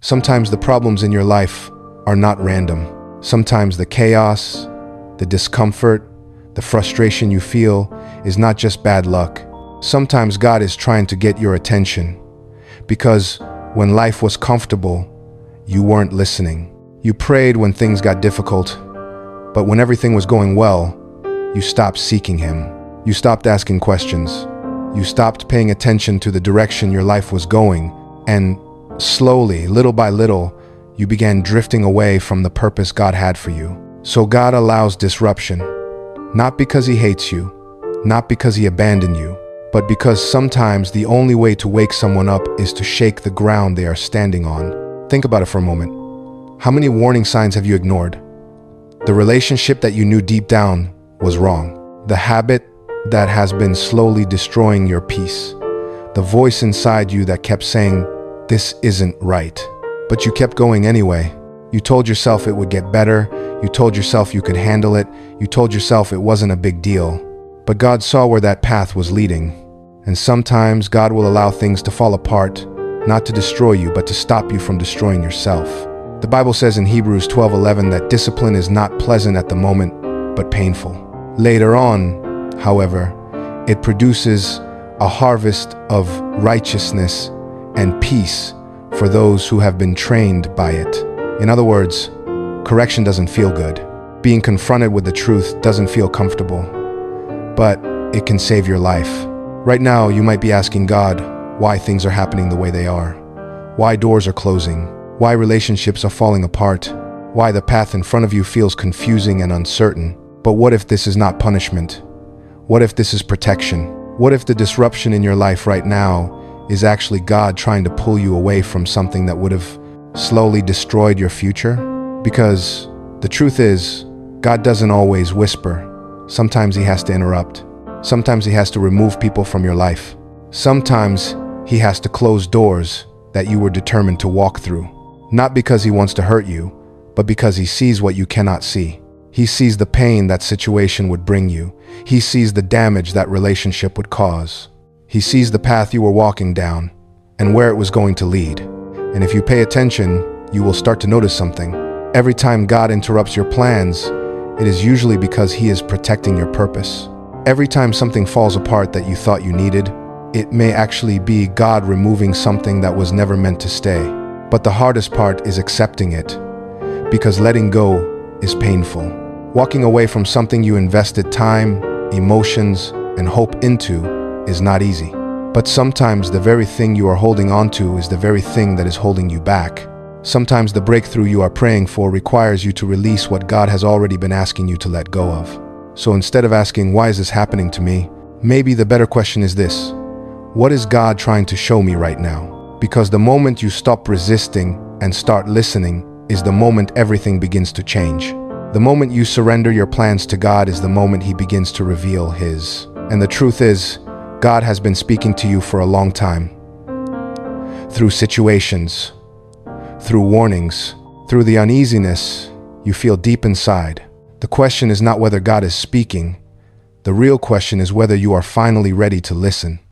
Sometimes the problems in your life are not random. Sometimes the chaos, the discomfort, the frustration you feel is not just bad luck. Sometimes God is trying to get your attention because when life was comfortable, you weren't listening. You prayed when things got difficult, but when everything was going well, you stopped seeking Him. You stopped asking questions. You stopped paying attention to the direction your life was going, and slowly, little by little, you began drifting away from the purpose God had for you. So God allows disruption, not because He hates you, not because He abandoned you, but because sometimes the only way to wake someone up is to shake the ground they are standing on. Think about it for a moment. How many warning signs have you ignored? The relationship that you knew deep down was wrong. The habit that has been slowly destroying your peace. The voice inside you that kept saying, "This isn't right." But you kept going anyway. You told yourself it would get better. You told yourself you could handle it. You told yourself it wasn't a big deal. But God saw where that path was leading. And sometimes God will allow things to fall apart, not to destroy you, but to stop you from destroying yourself. The Bible says in Hebrews 12:11 that discipline is not pleasant at the moment, but painful. Later on, however, it produces a harvest of righteousness and peace for those who have been trained by it. In other words, correction doesn't feel good. Being confronted with the truth doesn't feel comfortable, but it can save your life. Right now, you might be asking God why things are happening the way they are, why doors are closing, why relationships are falling apart, why the path in front of you feels confusing and uncertain. But what if this is not punishment? What if this is protection? What if the disruption in your life right now is actually God trying to pull you away from something that would have slowly destroyed your future? Because the truth is, God doesn't always whisper. Sometimes He has to interrupt. Sometimes He has to remove people from your life. Sometimes He has to close doors that you were determined to walk through. Not because He wants to hurt you, but because He sees what you cannot see. He sees the pain that situation would bring you. He sees the damage that relationship would cause. He sees the path you were walking down and where it was going to lead. And if you pay attention, you will start to notice something. Every time God interrupts your plans, it is usually because He is protecting your purpose. Every time something falls apart that you thought you needed, it may actually be God removing something that was never meant to stay. But the hardest part is accepting it, because letting go is painful. Walking away from something you invested time, emotions, and hope into is not easy. But sometimes the very thing you are holding on to is the very thing that is holding you back. Sometimes the breakthrough you are praying for requires you to release what God has already been asking you to let go of. So instead of asking, "Why is this happening to me?" maybe the better question is this: what is God trying to show me right now? Because the moment you stop resisting and start listening is the moment everything begins to change. The moment you surrender your plans to God is the moment He begins to reveal His. And the truth is, God has been speaking to you for a long time. Through situations, through warnings, through the uneasiness you feel deep inside. The question is not whether God is speaking. The real question is whether you are finally ready to listen.